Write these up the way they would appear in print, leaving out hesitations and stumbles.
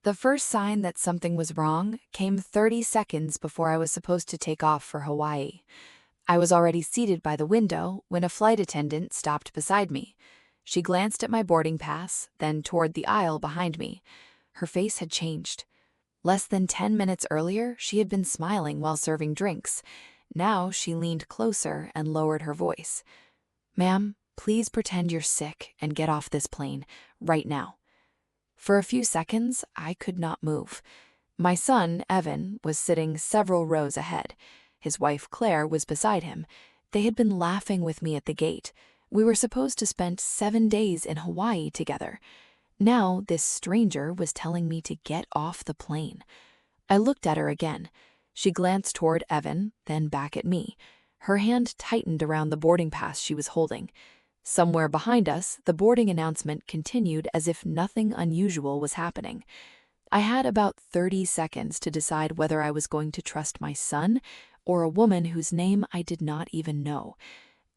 The first sign that something was wrong came 30 seconds before I was supposed to take off for Hawaii. I was already seated by the window when a flight attendant stopped beside me. She glanced at my boarding pass, then toward the aisle behind me. Her face had changed. Less than 10 minutes earlier, she had been smiling while serving drinks. Now she leaned closer and lowered her voice. "Ma'am, please pretend you're sick and get off this plane, right now." For a few seconds, I could not move. My son, Evan, was sitting several rows ahead. His wife, Claire, was beside him. They had been laughing with me at the gate. We were supposed to spend 7 days in Hawaii together. Now, this stranger was telling me to get off the plane. I looked at her again. She glanced toward Evan, then back at me. Her hand tightened around the boarding pass she was holding. Somewhere behind us, the boarding announcement continued as if nothing unusual was happening. I had about 30 seconds to decide whether I was going to trust my son or a woman whose name I did not even know.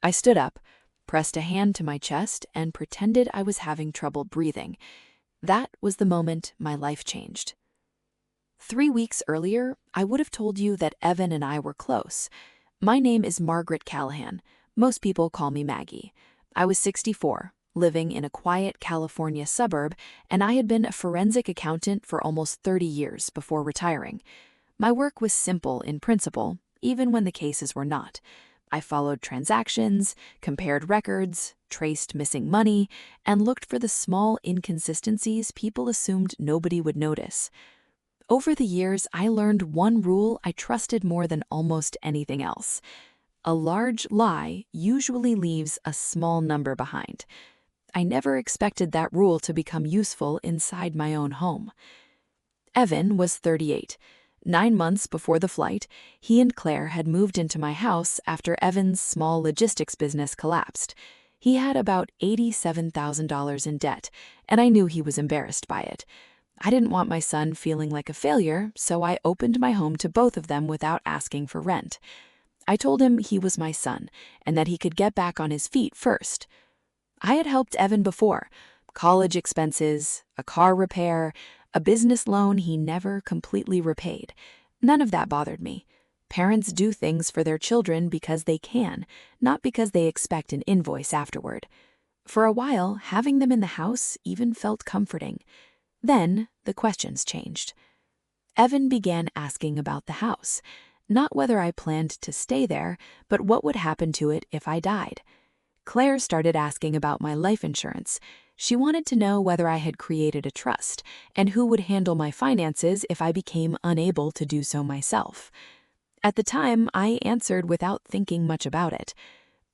I stood up, pressed a hand to my chest, and pretended I was having trouble breathing. That was the moment my life changed. 3 weeks earlier, I would have told you that Evan and I were close. My name is Margaret Callahan. Most people call me Maggie. I was 64, living in a quiet California suburb, and I had been a forensic accountant for almost 30 years before retiring. My work was simple in principle, even when the cases were not. I followed transactions, compared records, traced missing money, and looked for the small inconsistencies people assumed nobody would notice. Over the years, I learned one rule I trusted more than almost anything else. A large lie usually leaves a small number behind. I never expected that rule to become useful inside my own home. Evan was 38. 9 months before the flight, he and Claire had moved into my house after Evan's small logistics business collapsed. He had about $87,000 in debt, and I knew he was embarrassed by it. I didn't want my son feeling like a failure, so I opened my home to both of them without asking for rent. I told him he was my son and that he could get back on his feet first. I had helped Evan before: college expenses, a car repair, a business loan he never completely repaid. None of that bothered me. Parents do things for their children because they can, not because they expect an invoice afterward. For a while, having them in the house even felt comforting. Then the questions changed. Evan began asking about the house. Not whether I planned to stay there, but what would happen to it if I died. Claire started asking about my life insurance. She wanted to know whether I had created a trust and who would handle my finances if I became unable to do so myself. At the time, I answered without thinking much about it.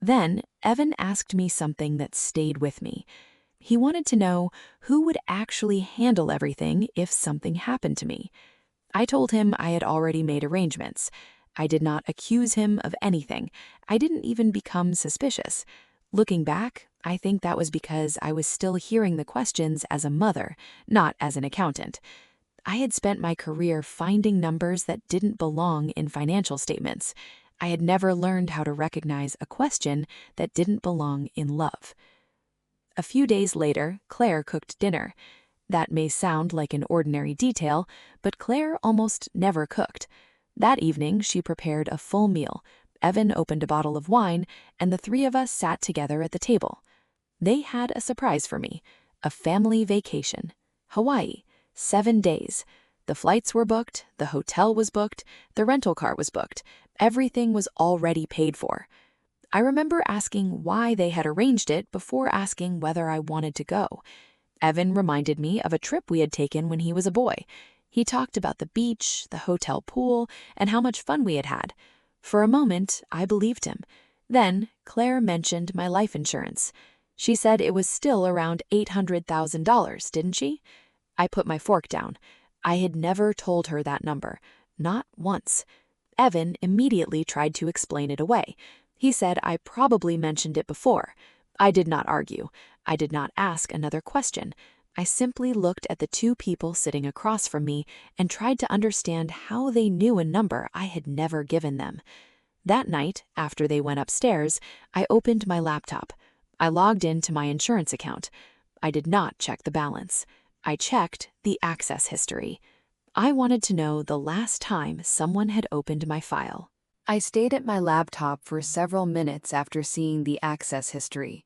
Then, Evan asked me something that stayed with me. He wanted to know who would actually handle everything if something happened to me. I told him I had already made arrangements. I did not accuse him of anything. I didn't even become suspicious. Looking back, I think that was because I was still hearing the questions as a mother, not as an accountant. I had spent my career finding numbers that didn't belong in financial statements. I had never learned how to recognize a question that didn't belong in love. A few days later, Claire cooked dinner. That may sound like an ordinary detail, but Claire almost never cooked. That evening, she prepared a full meal. Evan opened a bottle of wine, and the three of us sat together at the table. They had a surprise for me: a family vacation. Hawaii, 7 days. The flights were booked, the hotel was booked, the rental car was booked. Everything was already paid for. I remember asking why they had arranged it before asking whether I wanted to go. Evan reminded me of a trip we had taken when he was a boy. He talked about the beach, the hotel pool, and how much fun we had had. For a moment, I believed him. Then, Claire mentioned my life insurance. She said it was still around $800,000, didn't she? I put my fork down. I had never told her that number. Not once. Evan immediately tried to explain it away. He said I probably mentioned it before. I did not argue. I did not ask another question. I simply looked at the two people sitting across from me and tried to understand how they knew a number I had never given them. That night, after they went upstairs, I opened my laptop. I logged into my insurance account. I did not check the balance. I checked the access history. I wanted to know the last time someone had opened my file. I stayed at my laptop for several minutes after seeing the access history.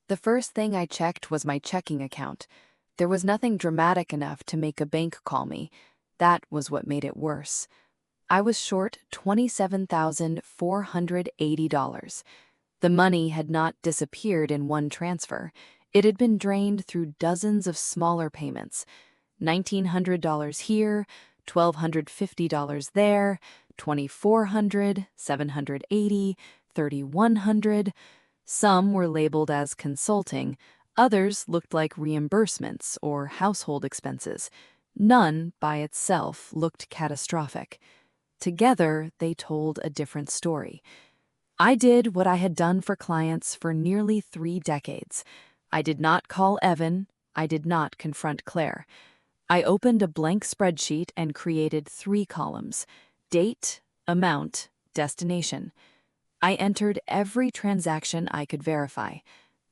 The first thing I checked was my checking account. There was nothing dramatic enough to make a bank call me. That was what made it worse. I was short $27,480. The money had not disappeared in one transfer. It had been drained through dozens of smaller payments. $1,900 here, $1,250 there, $2,400, $780, $3,100. Some were labeled as consulting, others looked like reimbursements or household expenses. None by itself looked catastrophic. Together, they told a different story. I did what I had done for clients for nearly 3 decades. I did not call Evan. I did not confront Claire. I opened a blank spreadsheet and created 3 columns: date, amount, destination. I entered every transaction I could verify.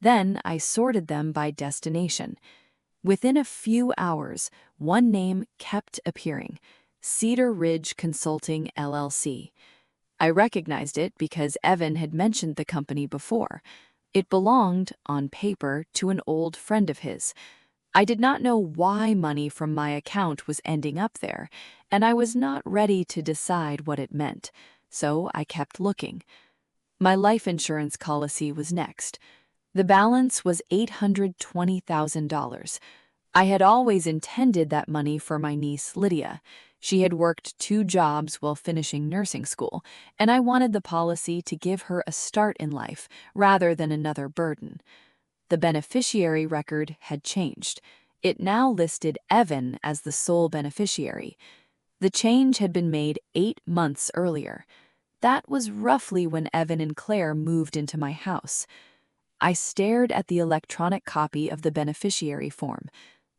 Then I sorted them by destination. Within a few hours, one name kept appearing: Cedar Ridge Consulting, LLC. I recognized it because Evan had mentioned the company before. It belonged, on paper, to an old friend of his. I did not know why money from my account was ending up there, and I was not ready to decide what it meant, so I kept looking. My life insurance policy was next. The balance was $820,000. I had always intended that money for my niece Lydia. She had worked 2 jobs while finishing nursing school, and I wanted the policy to give her a start in life rather than another burden. The beneficiary record had changed. It now listed Evan as the sole beneficiary. The change had been made 8 months earlier. That was roughly when Evan and Claire moved into my house. I stared at the electronic copy of the beneficiary form.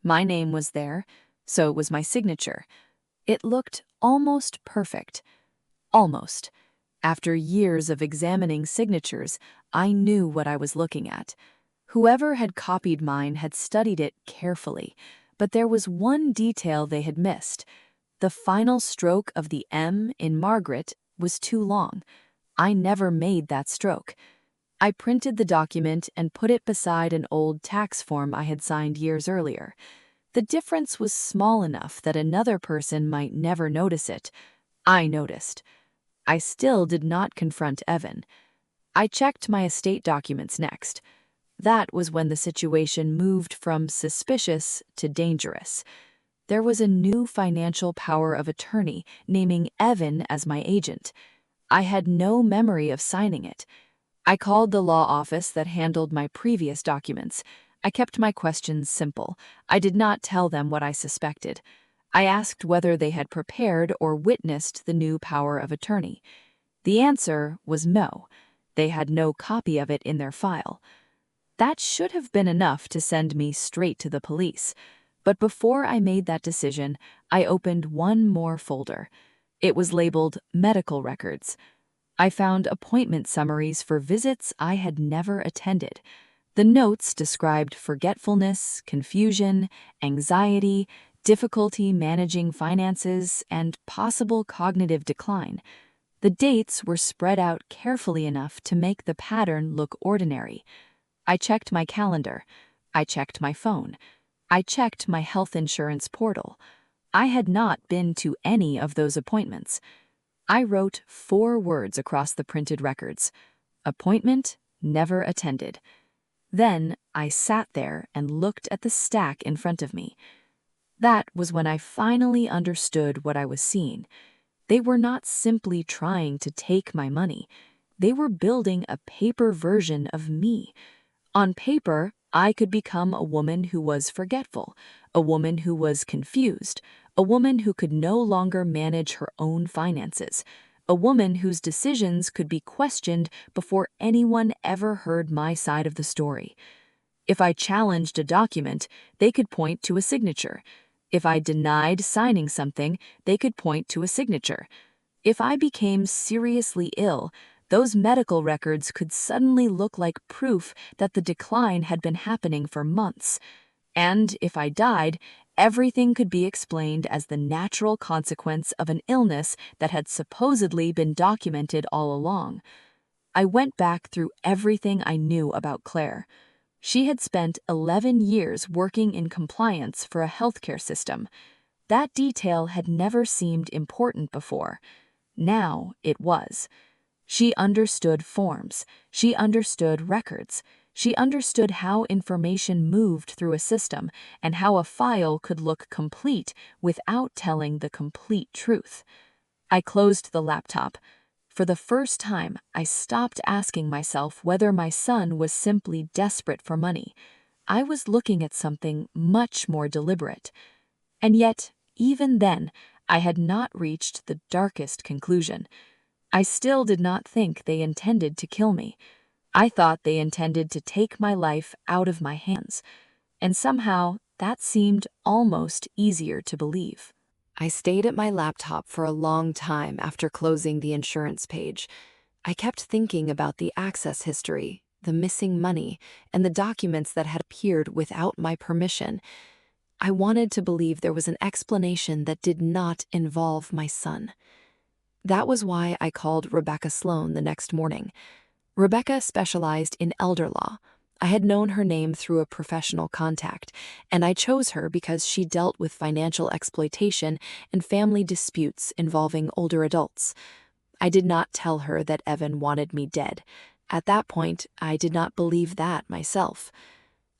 My name was there, so was my signature. It looked almost perfect. Almost. After years of examining signatures, I knew what I was looking at. Whoever had copied mine had studied it carefully, but there was one detail they had missed. The final stroke of the M in Margaret was too long. I never made that stroke. I printed the document and put it beside an old tax form I had signed years earlier. The difference was small enough that another person might never notice it. I noticed. I still did not confront Evan. I checked my estate documents next. That was when the situation moved from suspicious to dangerous. There was a new financial power of attorney naming Evan as my agent. I had no memory of signing it. I called the law office that handled my previous documents. I kept my questions simple. I did not tell them what I suspected. I asked whether they had prepared or witnessed the new power of attorney. The answer was no. They had no copy of it in their file. That should have been enough to send me straight to the police. But before I made that decision, I opened one more folder. It was labeled Medical Records. I found appointment summaries for visits I had never attended. The notes described forgetfulness, confusion, anxiety, difficulty managing finances, and possible cognitive decline. The dates were spread out carefully enough to make the pattern look ordinary. I checked my calendar. I checked my phone. I checked my health insurance portal. I had not been to any of those appointments. I wrote 4 words across the printed records: appointment never attended. Then I sat there and looked at the stack in front of me. That was when I finally understood what I was seeing. They were not simply trying to take my money. They were building a paper version of me. On paper, I could become a woman who was forgetful, a woman who was confused, a woman who could no longer manage her own finances, a woman whose decisions could be questioned before anyone ever heard my side of the story. If I challenged a document, they could point to a signature. If I denied signing something, they could point to a signature. If I became seriously ill, those medical records could suddenly look like proof that the decline had been happening for months. And if I died, Everything could be explained as the natural consequence of an illness that had supposedly been documented all along. I went back through everything I knew about Claire. She had spent 11 years working in compliance for a healthcare system. That detail had never seemed important before. Now it was. She understood forms. She understood records. She understood how information moved through a system and how a file could look complete without telling the complete truth. I closed the laptop. For the first time, I stopped asking myself whether my son was simply desperate for money. I was looking at something much more deliberate. And yet, even then, I had not reached the darkest conclusion. I still did not think they intended to kill me. I thought they intended to take my life out of my hands. And somehow, that seemed almost easier to believe. I stayed at my laptop for a long time after closing the insurance page. I kept thinking about the access history, the missing money, and the documents that had appeared without my permission. I wanted to believe there was an explanation that did not involve my son. That was why I called Rebecca Sloan the next morning. Rebecca specialized in elder law. I had known her name through a professional contact, and I chose her because she dealt with financial exploitation and family disputes involving older adults. I did not tell her that Evan wanted me dead. At that point, I did not believe that myself.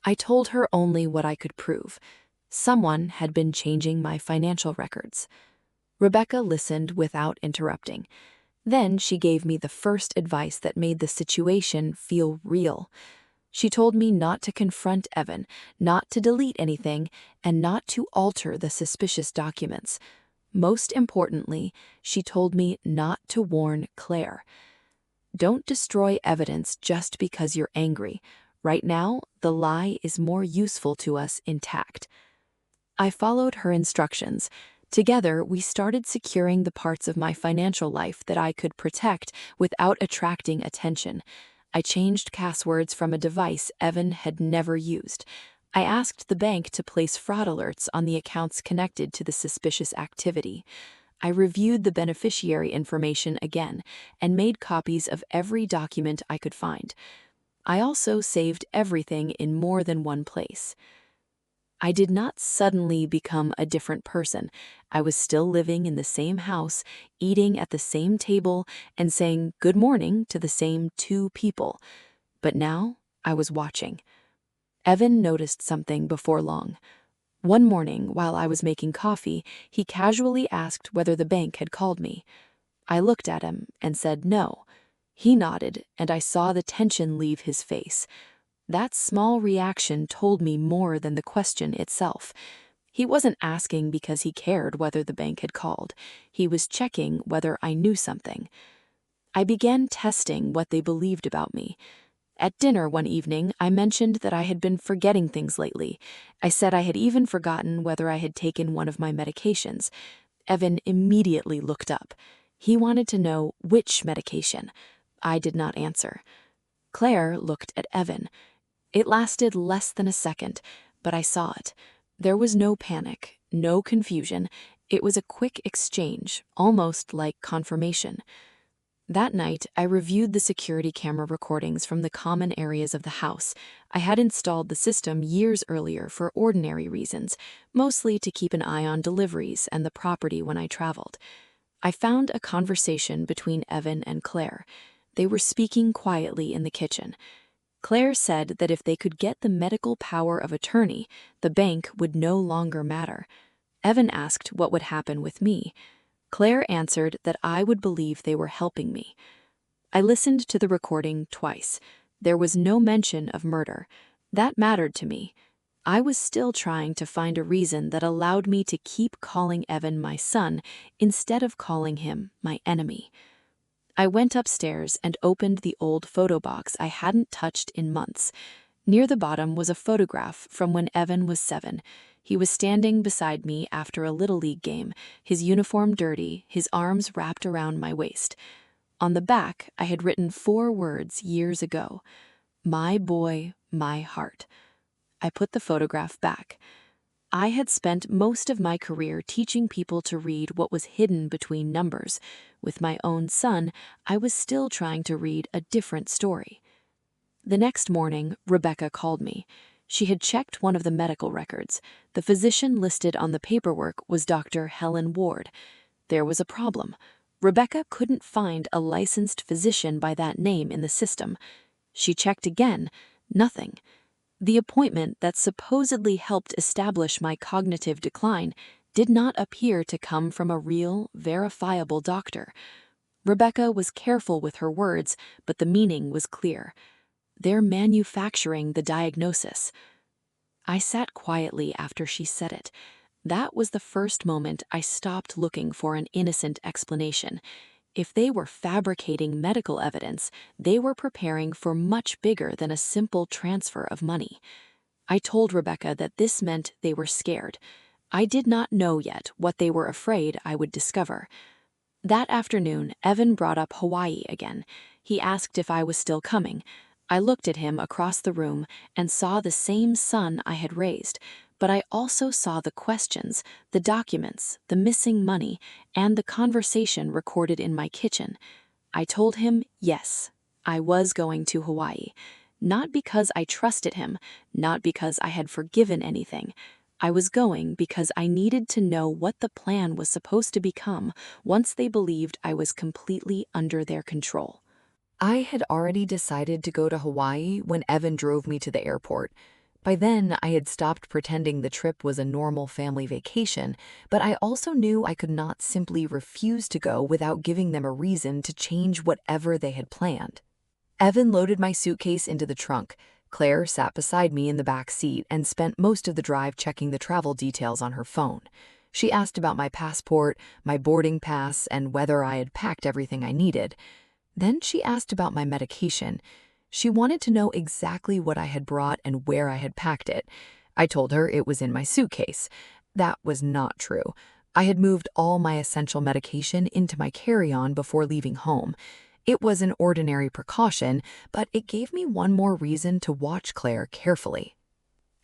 I told her only what I could prove. Someone had been changing my financial records. Rebecca listened without interrupting. Then she gave me the first advice that made the situation feel real. She told me not to confront Evan, not to delete anything, and not to alter the suspicious documents. Most importantly, she told me not to warn Claire. Don't destroy evidence just because you're angry. Right now, the lie is more useful to us intact. I followed her instructions. Together, we started securing the parts of my financial life that I could protect without attracting attention. I changed passwords from a device Evan had never used. I asked the bank to place fraud alerts on the accounts connected to the suspicious activity. I reviewed the beneficiary information again and made copies of every document I could find. I also saved everything in more than one place. I did not suddenly become a different person. I was still living in the same house, eating at the same table, and saying good morning to the same two people. But now I was watching. Evan noticed something before long. One morning, while I was making coffee, he casually asked whether the bank had called me. I looked at him and said no. He nodded, and I saw the tension leave his face. That small reaction told me more than the question itself. He wasn't asking because he cared whether the bank had called. He was checking whether I knew something. I began testing what they believed about me. At dinner one evening, I mentioned that I had been forgetting things lately. I said I had even forgotten whether I had taken one of my medications. Evan immediately looked up. He wanted to know which medication. I did not answer. Claire looked at Evan. It lasted less than a second, but I saw it. There was no panic, no confusion. It was a quick exchange, almost like confirmation. That night, I reviewed the security camera recordings from the common areas of the house. I had installed the system years earlier for ordinary reasons, mostly to keep an eye on deliveries and the property when I traveled. I found a conversation between Evan and Claire. They were speaking quietly in the kitchen. Claire said that if they could get the medical power of attorney, the bank would no longer matter. Evan asked what would happen with me. Claire answered that I would believe they were helping me. I listened to the recording twice. There was no mention of murder. That mattered to me. I was still trying to find a reason that allowed me to keep calling Evan my son instead of calling him my enemy. I went upstairs and opened the old photo box I hadn't touched in months. Near the bottom was a photograph from when Evan was 7. He was standing beside me after a Little League game, his uniform dirty, his arms wrapped around my waist. On the back, I had written 4 words years ago: "My boy, my heart." I put the photograph back. I had spent most of my career teaching people to read what was hidden between numbers. With my own son, I was still trying to read a different story. The next morning, Rebecca called me. She had checked one of the medical records. The physician listed on the paperwork was Dr. Helen Ward. There was a problem. Rebecca couldn't find a licensed physician by that name in the system. She checked again. Nothing. The appointment that supposedly helped establish my cognitive decline did not appear to come from a real, verifiable doctor. Rebecca was careful with her words, but the meaning was clear. They're manufacturing the diagnosis. I sat quietly after she said it. That was the first moment I stopped looking for an innocent explanation. If they were fabricating medical evidence, they were preparing for much bigger than a simple transfer of money. I told Rebecca that this meant they were scared. I did not know yet what they were afraid I would discover. That afternoon, Evan brought up Hawaii again. He asked if I was still coming. I looked at him across the room and saw the same son I had raised, but I also saw the questions, the documents, the missing money, and the conversation recorded in my kitchen. I told him, yes, I was going to Hawaii. Not because I trusted him, not because I had forgiven anything. I was going because I needed to know what the plan was supposed to become once they believed I was completely under their control. I had already decided to go to Hawaii when Evan drove me to the airport. By then, I had stopped pretending the trip was a normal family vacation, but I also knew I could not simply refuse to go without giving them a reason to change whatever they had planned. Evan loaded my suitcase into the trunk. Claire sat beside me in the back seat and spent most of the drive checking the travel details on her phone. She asked about my passport, my boarding pass, and whether I had packed everything I needed. Then she asked about my medication. She wanted to know exactly what I had brought and where I had packed it. I told her it was in my suitcase. That was not true. I had moved all my essential medication into my carry-on before leaving home. It was an ordinary precaution, but it gave me one more reason to watch Claire carefully.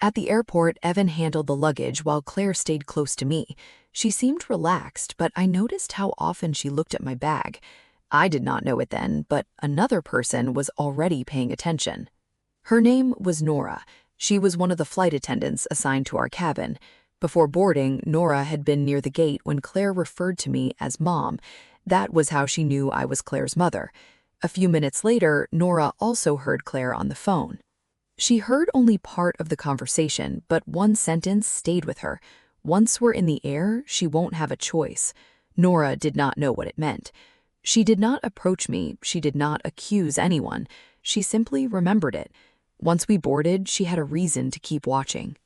At the airport, Evan handled the luggage while Claire stayed close to me. She seemed relaxed, but I noticed how often she looked at my bag. I did not know it then, but another person was already paying attention. Her name was Nora. She was one of the flight attendants assigned to our cabin. Before boarding, Nora had been near the gate when Claire referred to me as Mom. That was how she knew I was Claire's mother. A few minutes later, Nora also heard Claire on the phone. She heard only part of the conversation, but one sentence stayed with her. Once we're in the air, she won't have a choice. Nora did not know what it meant. She did not approach me, she did not accuse anyone. She simply remembered it. Once we boarded, she had a reason to keep watching.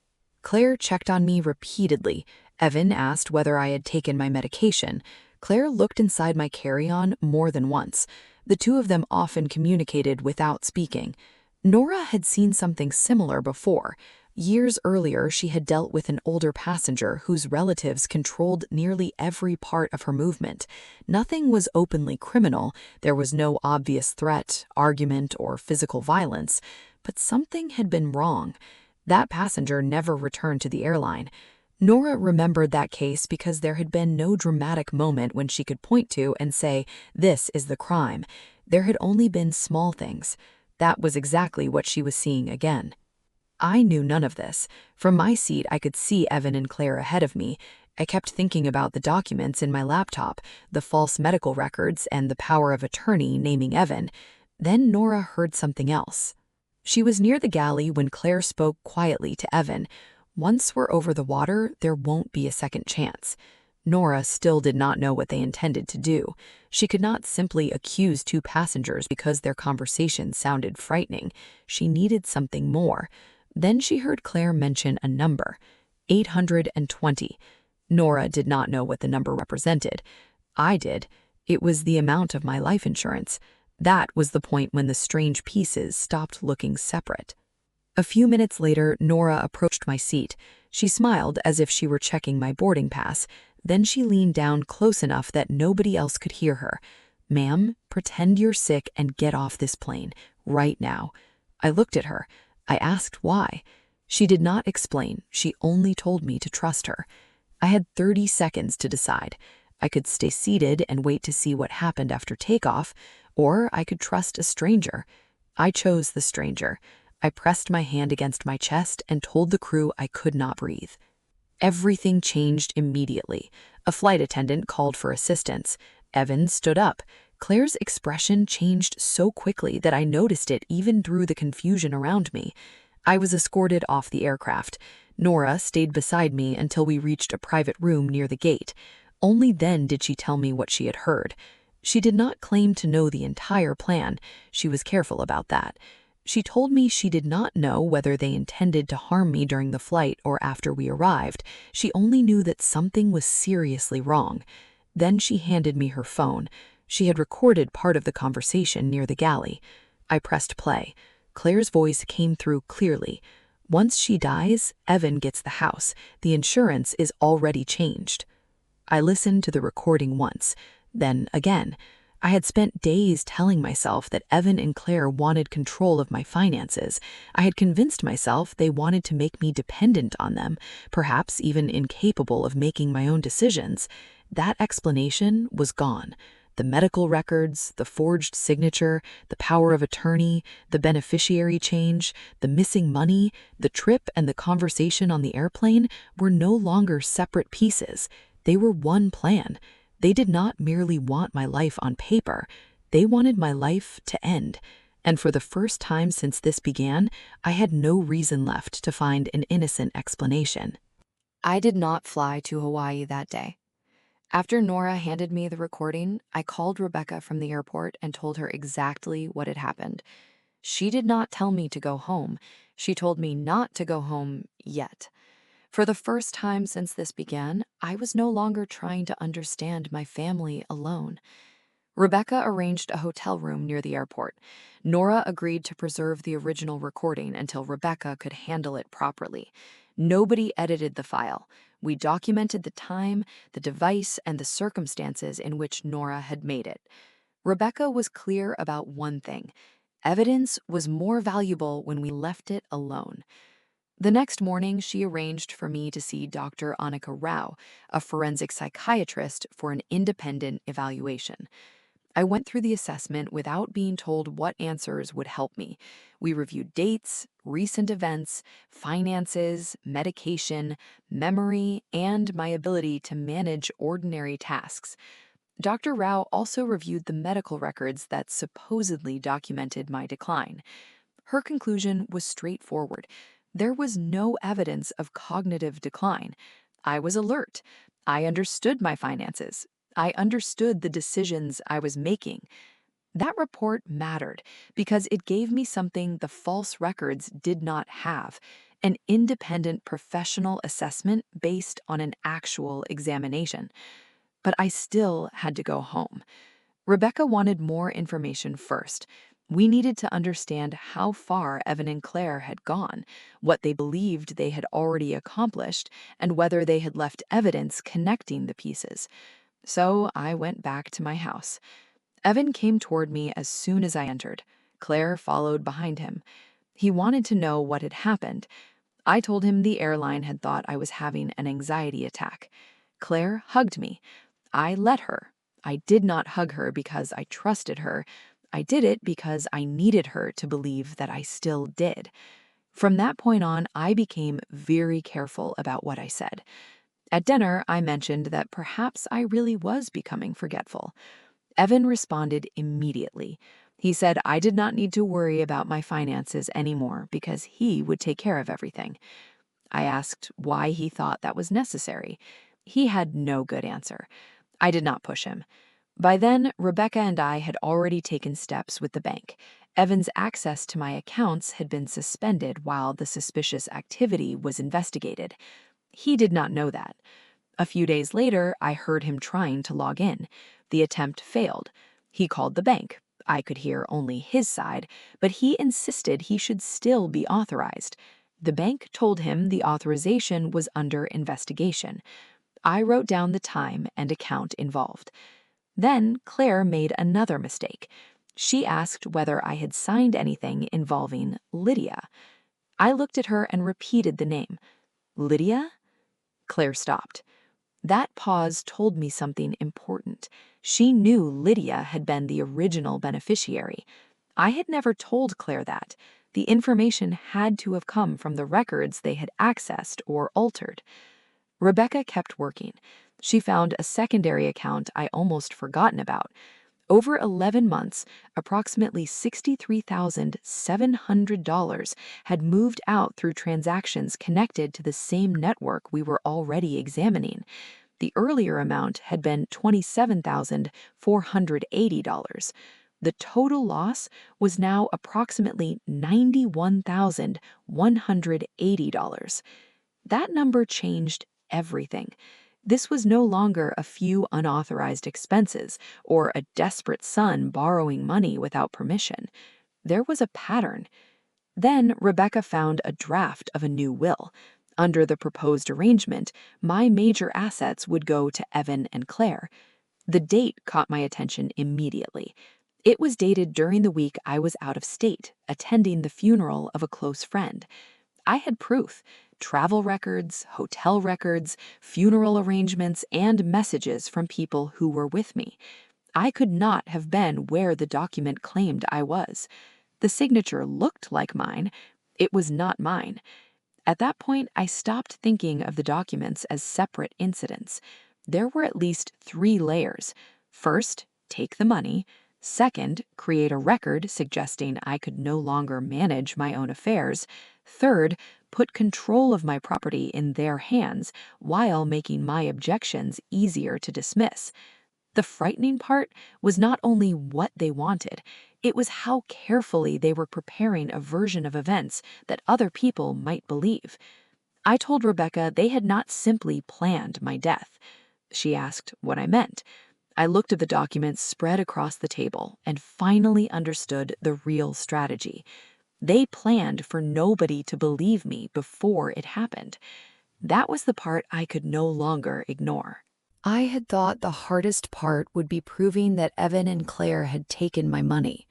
Claire checked on me repeatedly. Evan asked whether I had taken my medication. Claire looked inside my carry-on more than once. The two of them often communicated without speaking. Nora had seen something similar before. Years earlier, she had dealt with an older passenger whose relatives controlled nearly every part of her movement. Nothing was openly criminal. There was no obvious threat, argument, or physical violence. But something had been wrong. That passenger never returned to the airline. Nora remembered that case because there had been no dramatic moment when she could point to and say, "This is the crime." There had only been small things. That was exactly what she was seeing again. I knew none of this. From my seat, I could see Evan and Claire ahead of me. I kept thinking about the documents in my laptop, the false medical records, and the power of attorney naming Evan. Then Nora heard something else. She was near the galley when Claire spoke quietly to Evan. Once we're over the water, there won't be a second chance. Nora still did not know what they intended to do. She could not simply accuse two passengers because their conversation sounded frightening. She needed something more. Then she heard Claire mention a number, 820. Nora did not know what the number represented. I did. It was the amount of my life insurance. That was the point when the strange pieces stopped looking separate. A few minutes later, Nora approached my seat. She smiled as if she were checking my boarding pass. Then she leaned down close enough that nobody else could hear her. "Ma'am, pretend you're sick and get off this plane, right now." I looked at her. I asked why. She did not explain, she only told me to trust her. I had 30 seconds to decide. I could stay seated and wait to see what happened after takeoff, or I could trust a stranger. I chose the stranger. I pressed my hand against my chest and told the crew I could not breathe. Everything changed immediately. A flight attendant called for assistance. Evan stood up. Claire's expression changed so quickly that I noticed it even through the confusion around me. I was escorted off the aircraft. Nora stayed beside me until we reached a private room near the gate. Only then did she tell me what she had heard. She did not claim to know the entire plan. She was careful about that. She told me she did not know whether they intended to harm me during the flight or after we arrived. She only knew that something was seriously wrong. Then she handed me her phone. She had recorded part of the conversation near the galley. I pressed play. Claire's voice came through clearly. Once she dies, Evan gets the house. The insurance is already changed. I listened to the recording once, then again. I had spent days telling myself that Evan and Claire wanted control of my finances. I had convinced myself they wanted to make me dependent on them, perhaps even incapable of making my own decisions. That explanation was gone. The medical records, the forged signature, the power of attorney, the beneficiary change, the missing money, the trip and the conversation on the airplane were no longer separate pieces. They were one plan. They did not merely want my life on paper. They wanted my life to end. And for the first time since this began, I had no reason left to find an innocent explanation. I did not fly to Hawaii that day. After Nora handed me the recording, I called Rebecca from the airport and told her exactly what had happened. She did not tell me to go home. She told me not to go home yet. For the first time since this began, I was no longer trying to understand my family alone. Rebecca arranged a hotel room near the airport. Nora agreed to preserve the original recording until Rebecca could handle it properly. Nobody edited the file. We documented the time, the device, and the circumstances in which Nora had made it. Rebecca was clear about one thing. Evidence was more valuable when we left it alone. The next morning, she arranged for me to see Dr. Annika Rao, a forensic psychiatrist, for an independent evaluation. I went through the assessment without being told what answers would help me. We reviewed dates, recent events, finances, medication, memory, and my ability to manage ordinary tasks. Dr. Rao also reviewed the medical records that supposedly documented my decline. Her conclusion was straightforward. There was no evidence of cognitive decline. I was alert. I understood my finances. I understood the decisions I was making. That report mattered because it gave me something the false records did not have: an independent professional assessment based on an actual examination. But I still had to go home. Rebecca wanted more information first. We needed to understand how far Evan and Claire had gone, what they believed they had already accomplished, and whether they had left evidence connecting the pieces. So I went back to my house. Evan came toward me as soon as I entered. Claire followed behind him. He wanted to know what had happened. I told him the airline had thought I was having an anxiety attack. Claire hugged me. I let her. I did not hug her because I trusted her. I did it because I needed her to believe that I still did. From that point on, I became very careful about what I said. At dinner, I mentioned that perhaps I really was becoming forgetful. Evan responded immediately. He said I did not need to worry about my finances anymore because he would take care of everything. I asked why he thought that was necessary. He had no good answer. I did not push him. By then, Rebecca and I had already taken steps with the bank. Evan's access to my accounts had been suspended while the suspicious activity was investigated. He did not know that. A few days later, I heard him trying to log in. The attempt failed. He called the bank. I could hear only his side, but he insisted he should still be authorized. The bank told him the authorization was under investigation. I wrote down the time and account involved. Then Claire made another mistake. She asked whether I had signed anything involving Lydia. I looked at her and repeated the name. Lydia? Claire stopped. That pause told me something important. She knew Lydia had been the original beneficiary. I had never told Claire that. The information had to have come from the records they had accessed or altered. Rebecca kept working. She found a secondary account I almost forgotten about. Over 11 months, approximately $63,700 had moved out through transactions connected to the same network we were already examining. The earlier amount had been $27,480. The total loss was now approximately $91,180. That number changed everything. This was no longer a few unauthorized expenses or a desperate son borrowing money without permission. There was a pattern. Then Rebecca found a draft of a new will. Under the proposed arrangement, my major assets would go to Evan and Claire. The date caught my attention immediately. It was dated during the week I was out of state, attending the funeral of a close friend. I had proof: travel records, hotel records, funeral arrangements, and messages from people who were with me. I could not have been where the document claimed I was. The signature looked like mine. It was not mine. At that point, I stopped thinking of the documents as separate incidents. There were at least 3 layers. First, take the money. Second, create a record suggesting I could no longer manage my own affairs. Third, put control of my property in their hands while making my objections easier to dismiss. The frightening part was not only what they wanted, it was how carefully they were preparing a version of events that other people might believe. I told Rebecca they had not simply planned my death. She asked what I meant. I looked at the documents spread across the table and finally understood the real strategy. They planned for nobody to believe me before it happened. That was the part I could no longer ignore. I had thought the hardest part would be proving that Evan and Claire had taken my money.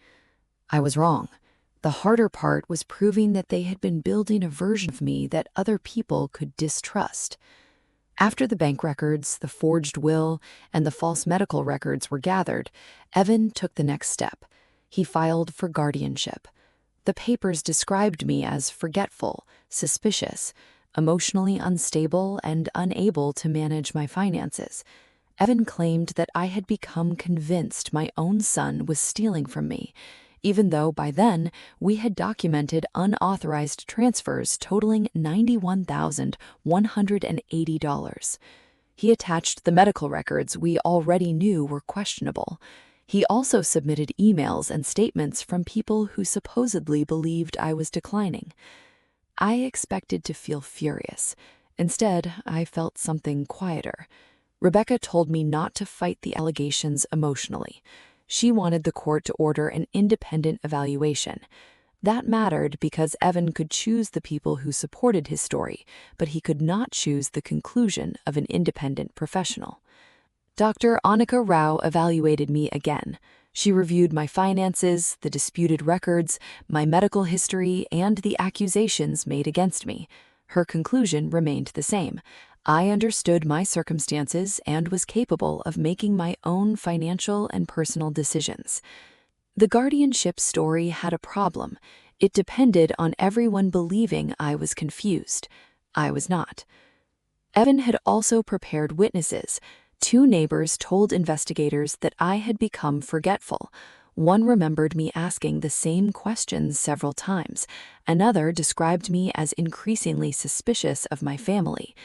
I was wrong. The harder part was proving that they had been building a version of me that other people could distrust. After the bank records, the forged will, and the false medical records were gathered, Evan took the next step. He filed for guardianship. The papers described me as forgetful, suspicious, emotionally unstable, and unable to manage my finances. Evan claimed that I had become convinced my own son was stealing from me, even though by then we had documented unauthorized transfers totaling $91,180. He attached the medical records we already knew were questionable. He also submitted emails and statements from people who supposedly believed I was declining. I expected to feel furious. Instead, I felt something quieter. Rebecca told me not to fight the allegations emotionally. She wanted the court to order an independent evaluation. That mattered because Evan could choose the people who supported his story, but he could not choose the conclusion of an independent professional. Dr. Annika Rao evaluated me again. She reviewed my finances, the disputed records, my medical history, and the accusations made against me. Her conclusion remained the same. I understood my circumstances and was capable of making my own financial and personal decisions. The guardianship story had a problem. It depended on everyone believing I was confused. I was not. Evan had also prepared witnesses. 2 neighbors told investigators that I had become forgetful. One remembered me asking the same questions several times. Another described me as increasingly suspicious of my family.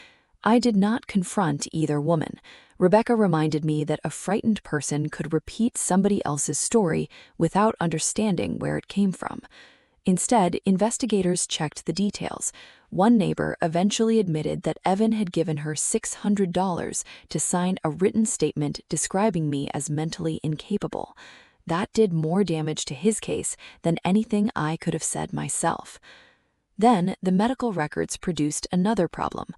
I did not confront either woman. Rebecca reminded me that a frightened person could repeat somebody else's story without understanding where it came from. Instead, investigators checked the details. One neighbor eventually admitted that Evan had given her $600 to sign a written statement describing me as mentally incapable. That did more damage to his case than anything I could have said myself. Then, the medical records produced another problem.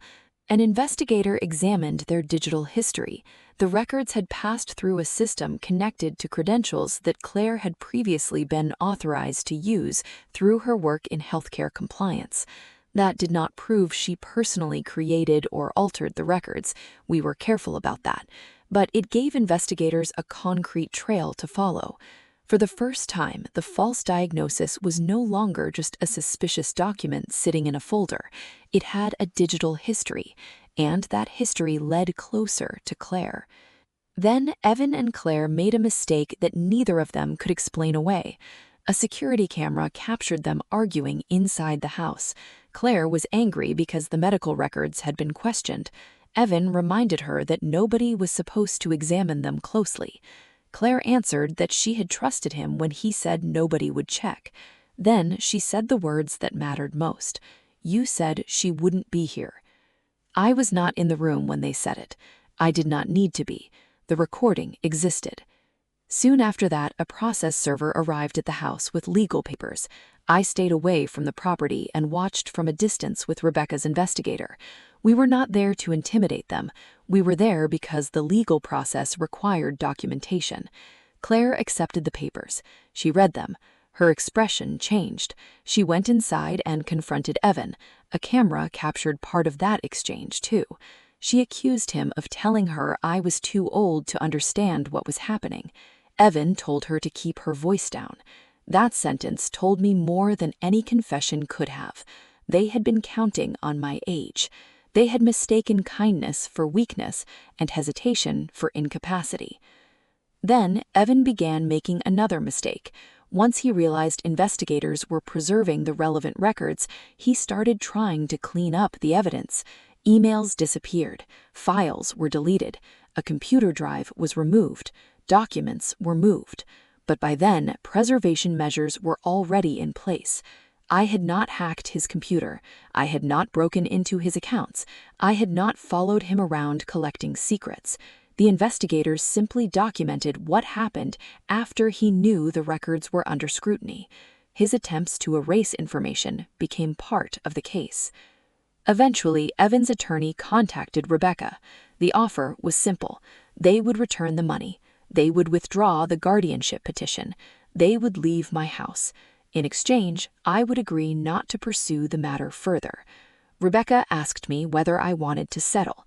An investigator examined their digital history. The records had passed through a system connected to credentials that Claire had previously been authorized to use through her work in healthcare compliance. That did not prove she personally created or altered the records. We were careful about that. But it gave investigators a concrete trail to follow. For the first time, the false diagnosis was no longer just a suspicious document sitting in a folder. It had a digital history, and that history led closer to Claire. Then Evan and Claire made a mistake that neither of them could explain away. A security camera captured them arguing inside the house. Claire was angry because the medical records had been questioned. Evan reminded her that nobody was supposed to examine them closely. Claire answered that she had trusted him when he said nobody would check. Then she said the words that mattered most. "You said she wouldn't be here." I was not in the room when they said it. I did not need to be. The recording existed. Soon after that, a process server arrived at the house with legal papers. I stayed away from the property and watched from a distance with Rebecca's investigator. We were not there to intimidate them. We were there because the legal process required documentation. Claire accepted the papers. She read them. Her expression changed. She went inside and confronted Evan. A camera captured part of that exchange, too. She accused him of telling her I was too old to understand what was happening. Evan told her to keep her voice down. That sentence told me more than any confession could have. They had been counting on my age. They had mistaken kindness for weakness and hesitation for incapacity. Then Evan began making another mistake. Once he realized investigators were preserving the relevant records, he started trying to clean up the evidence. Emails disappeared. Files were deleted. A computer drive was removed. Documents were moved. But by then, preservation measures were already in place. I had not hacked his computer. I had not broken into his accounts. I had not followed him around collecting secrets. The investigators simply documented what happened after he knew the records were under scrutiny. His attempts to erase information became part of the case. Eventually, Evan's attorney contacted Rebecca. The offer was simple. They would return the money. They would withdraw the guardianship petition. They would leave my house. In exchange, I would agree not to pursue the matter further. Rebecca asked me whether I wanted to settle.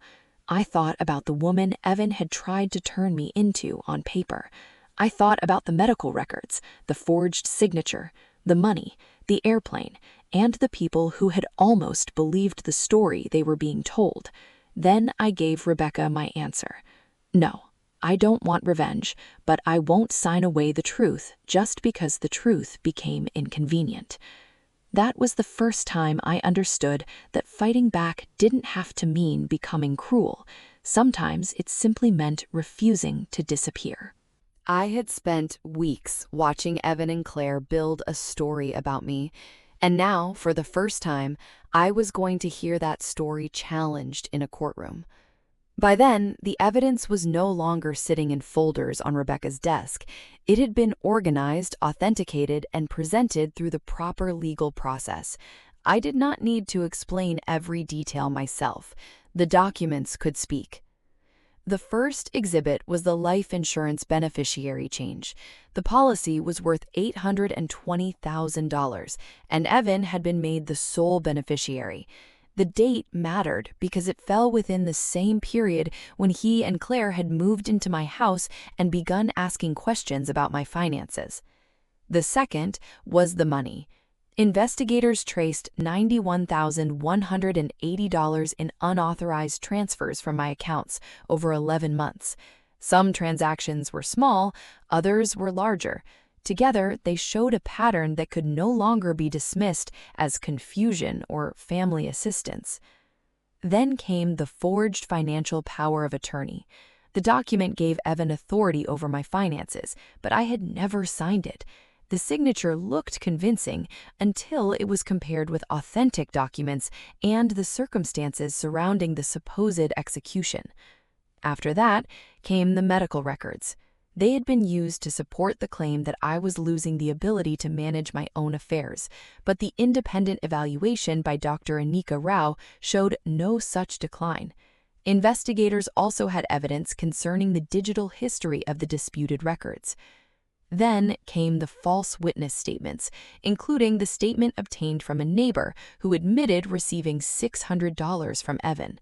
I thought about the woman Evan had tried to turn me into on paper. I thought about the medical records, the forged signature, the money, the airplane, and the people who had almost believed the story they were being told. Then I gave Rebecca my answer. No. I don't want revenge, but I won't sign away the truth just because the truth became inconvenient. That was the first time I understood that fighting back didn't have to mean becoming cruel. Sometimes it simply meant refusing to disappear. I had spent weeks watching Evan and Claire build a story about me, and now, for the first time, I was going to hear that story challenged in a courtroom. By then, the evidence was no longer sitting in folders on Rebecca's desk. It had been organized, authenticated, and presented through the proper legal process. I did not need to explain every detail myself. The documents could speak. The first exhibit was the life insurance beneficiary change. The policy was worth $820,000, and Evan had been made the sole beneficiary. The date mattered because it fell within the same period when he and Claire had moved into my house and begun asking questions about my finances. The second was the money. Investigators traced $91,180 in unauthorized transfers from my accounts over 11 months. Some transactions were small, others were larger. Together, they showed a pattern that could no longer be dismissed as confusion or family assistance. Then came the forged financial power of attorney. The document gave Evan authority over my finances, but I had never signed it. The signature looked convincing until it was compared with authentic documents and the circumstances surrounding the supposed execution. After that came the medical records. They had been used to support the claim that I was losing the ability to manage my own affairs, but the independent evaluation by Dr. Anika Rao showed no such decline. Investigators also had evidence concerning the digital history of the disputed records. Then came the false witness statements, including the statement obtained from a neighbor who admitted receiving $600 from Evan.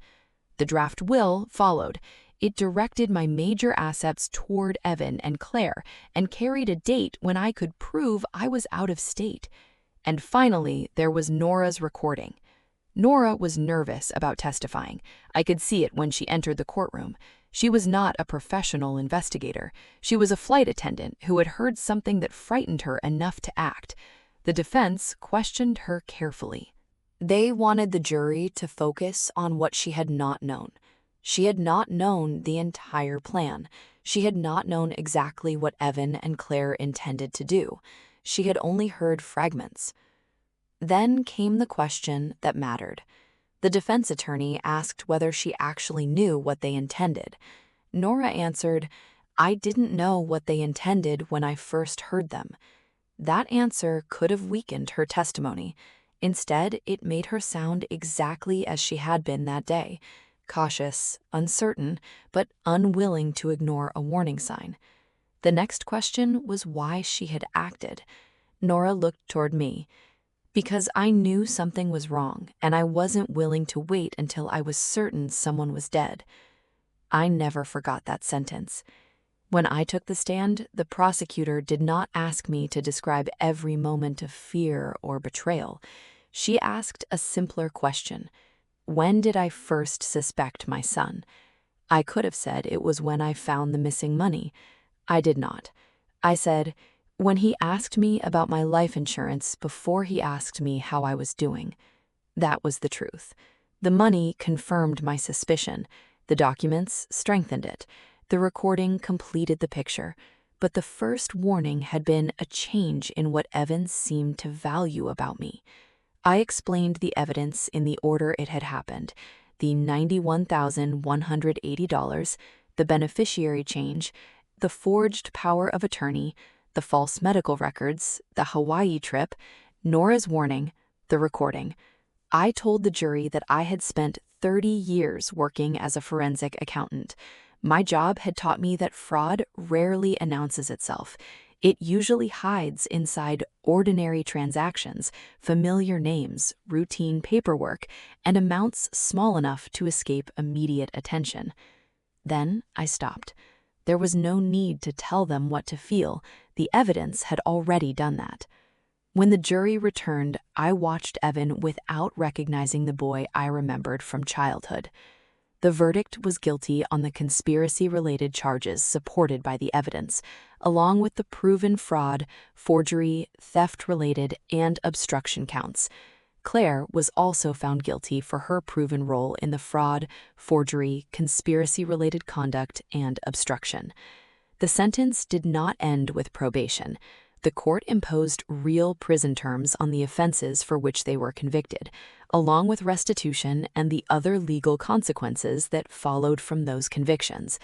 The draft will followed. It directed my major assets toward Evan and Claire and carried a date when I could prove I was out of state. And finally, there was Nora's recording. Nora was nervous about testifying. I could see it when she entered the courtroom. She was not a professional investigator. She was a flight attendant who had heard something that frightened her enough to act. The defense questioned her carefully. They wanted the jury to focus on what she had not known. She had not known the entire plan. She had not known exactly what Evan and Claire intended to do. She had only heard fragments. Then came the question that mattered. The defense attorney asked whether she actually knew what they intended. Nora answered, "I didn't know what they intended when I first heard them." That answer could have weakened her testimony. Instead, it made her sound exactly as she had been that day, cautious, uncertain, but unwilling to ignore a warning sign. The next question was why she had acted. Nora looked toward me. Because I knew something was wrong, and I wasn't willing to wait until I was certain someone was dead. I never forgot that sentence. When I took the stand, the prosecutor did not ask me to describe every moment of fear or betrayal. She asked a simpler question. When did I first suspect my son? I could have said it was when I found the missing money. I did not. I said, when he asked me about my life insurance before he asked me how I was doing. That was the truth. The money confirmed my suspicion. The documents strengthened it. The recording completed the picture. But the first warning had been a change in what Evans seemed to value about me. I explained the evidence in the order it had happened. The $91,180, the beneficiary change, the forged power of attorney, the false medical records, the Hawaii trip, Nora's warning, the recording. I told the jury that I had spent 30 years working as a forensic accountant. My job had taught me that fraud rarely announces itself. It usually hides inside ordinary transactions, familiar names, routine paperwork, and amounts small enough to escape immediate attention. Then I stopped. There was no need to tell them what to feel. The evidence had already done that. When the jury returned, I watched Evan without recognizing the boy I remembered from childhood. The verdict was guilty on the conspiracy-related charges supported by the evidence, along with the proven fraud, forgery, theft-related, and obstruction counts. Claire was also found guilty for her proven role in the fraud, forgery, conspiracy-related conduct, and obstruction. The sentence did not end with probation. The court imposed real prison terms on the offenses for which they were convicted, along with restitution and the other legal consequences that followed from those convictions.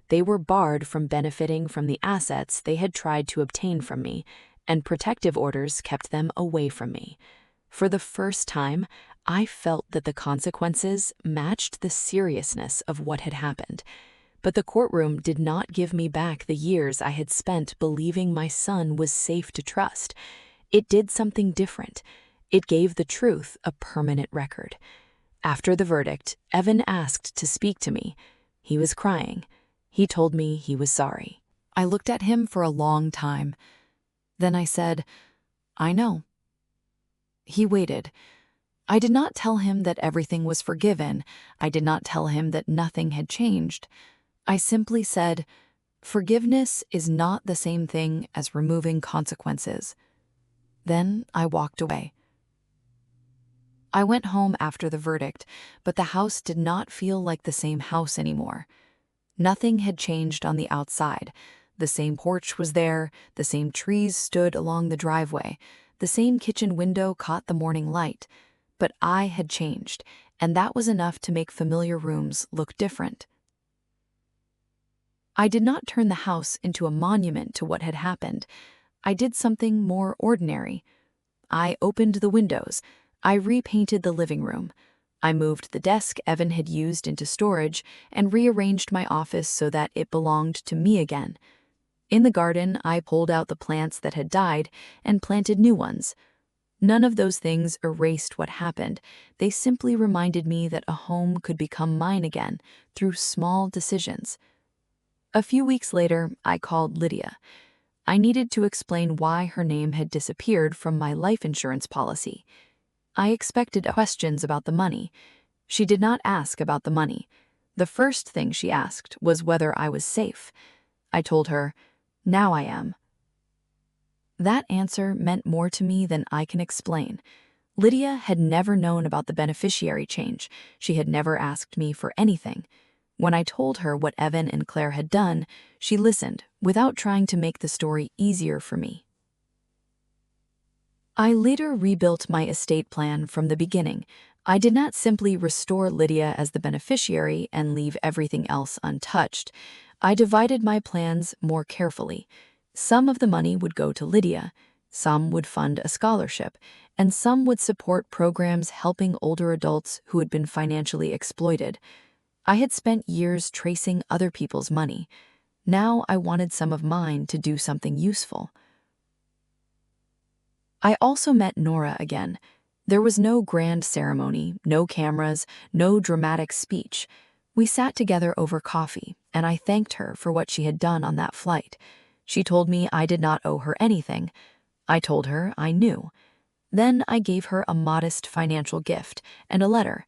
They were barred from benefiting from the assets they had tried to obtain from me, and protective orders kept them away from me. For the first time, I felt that the consequences matched the seriousness of what had happened. But the courtroom did not give me back the years I had spent believing my son was safe to trust. It did something different. It gave the truth a permanent record. After the verdict, Evan asked to speak to me. He was crying. He told me he was sorry. I looked at him for a long time. Then I said, "I know." He waited. I did not tell him that everything was forgiven. I did not tell him that nothing had changed. I simply said, "Forgiveness is not the same thing as removing consequences." Then I walked away. I went home after the verdict, but the house did not feel like the same house anymore. Nothing had changed on the outside. The same porch was there, the same trees stood along the driveway, the same kitchen window caught the morning light. But I had changed, and that was enough to make familiar rooms look different. I did not turn the house into a monument to what had happened. I did something more ordinary. I opened the windows. I repainted the living room. I moved the desk Evan had used into storage and rearranged my office so that it belonged to me again. In the garden, I pulled out the plants that had died and planted new ones. None of those things erased what happened. They simply reminded me that a home could become mine again through small decisions. A few weeks later, I called Lydia. I needed to explain why her name had disappeared from my life insurance policy. I expected questions about the money. She did not ask about the money. The first thing she asked was whether I was safe. I told her, "Now I am." That answer meant more to me than I can explain. Lydia had never known about the beneficiary change. She had never asked me for anything. When I told her what Evan and Claire had done, she listened without trying to make the story easier for me. I later rebuilt my estate plan from the beginning. I did not simply restore Lydia as the beneficiary and leave everything else untouched. I divided my plans more carefully. Some of the money would go to Lydia, some would fund a scholarship, and some would support programs helping older adults who had been financially exploited. I had spent years tracing other people's money. Now I wanted some of mine to do something useful. I also met Nora again. There was no grand ceremony, no cameras, no dramatic speech. We sat together over coffee, and I thanked her for what she had done on that flight. She told me I did not owe her anything. I told her I knew. Then I gave her a modest financial gift and a letter.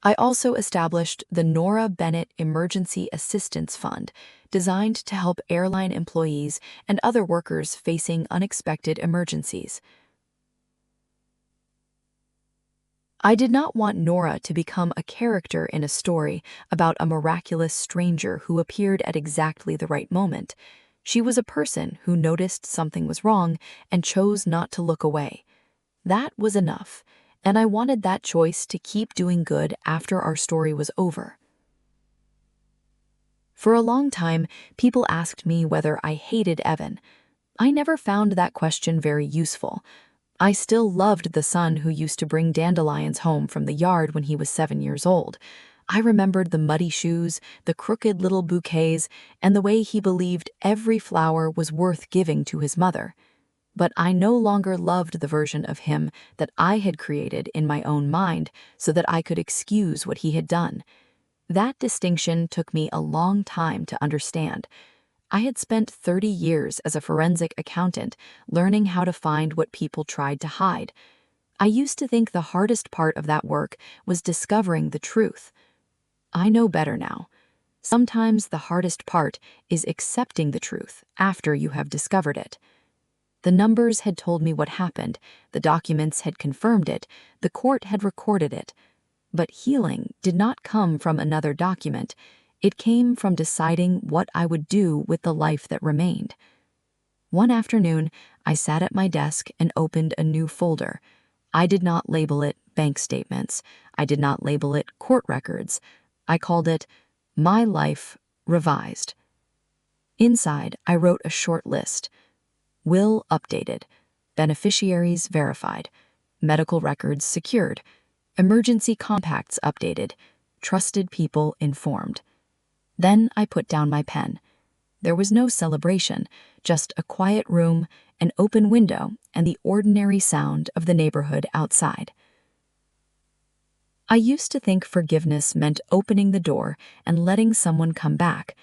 I also established the Nora Bennett Emergency Assistance Fund, designed to help airline employees and other workers facing unexpected emergencies. I did not want Nora to become a character in a story about a miraculous stranger who appeared at exactly the right moment. She was a person who noticed something was wrong and chose not to look away. That was enough, and I wanted that choice to keep doing good after our story was over. For a long time, people asked me whether I hated Evan. I never found that question very useful. I still loved the son who used to bring dandelions home from the yard when he was 7 years old. I remembered the muddy shoes, the crooked little bouquets, and the way he believed every flower was worth giving to his mother. But I no longer loved the version of him that I had created in my own mind so that I could excuse what he had done. That distinction took me a long time to understand. I had spent 30 years as a forensic accountant learning how to find what people tried to hide. I used to think the hardest part of that work was discovering the truth. I know better now. Sometimes the hardest part is accepting the truth after you have discovered it. The numbers had told me what happened, the documents had confirmed it, the court had recorded it. But healing did not come from another document. It came from deciding what I would do with the life that remained. One afternoon, I sat at my desk and opened a new folder. I did not label it bank statements. I did not label it court records. I called it My Life Revised. Inside, I wrote a short list. Will updated. Beneficiaries verified. Medical records secured. Emergency compacts updated. Trusted people informed. Then I put down my pen. There was no celebration, just a quiet room, an open window, and the ordinary sound of the neighborhood outside. I used to think forgiveness meant opening the door and letting someone come back.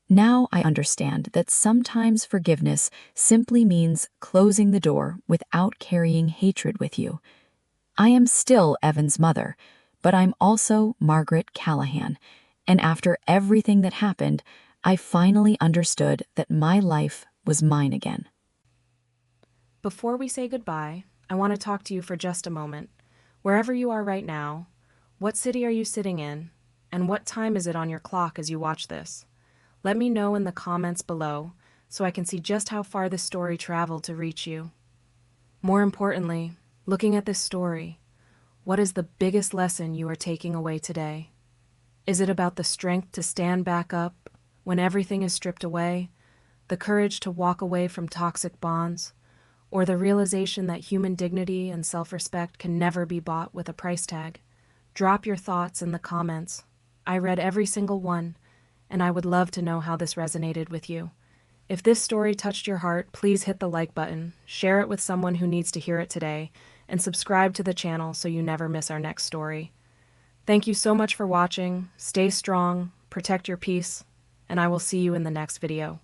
Now I understand that sometimes forgiveness simply means closing the door without carrying hatred with you. I am still Evan's mother, but I'm also Margaret Callahan, and after everything that happened, I finally understood that my life was mine again. Before we say goodbye, I want to talk to you for just a moment. Wherever you are right now, what city are you sitting in, and what time is it on your clock as you watch this? Let me know in the comments below so I can see just how far this story traveled to reach you. More importantly, looking at this story, what is the biggest lesson you are taking away today? Is it about the strength to stand back up, when everything is stripped away, the courage to walk away from toxic bonds, or the realization that human dignity and self-respect can never be bought with a price tag. Drop your thoughts in the comments. I read every single one, and I would love to know how this resonated with you. If this story touched your heart, please hit the like button, share it with someone who needs to hear it today, and subscribe to the channel so you never miss our next story. Thank you so much for watching. Stay strong, protect your peace, and I will see you in the next video.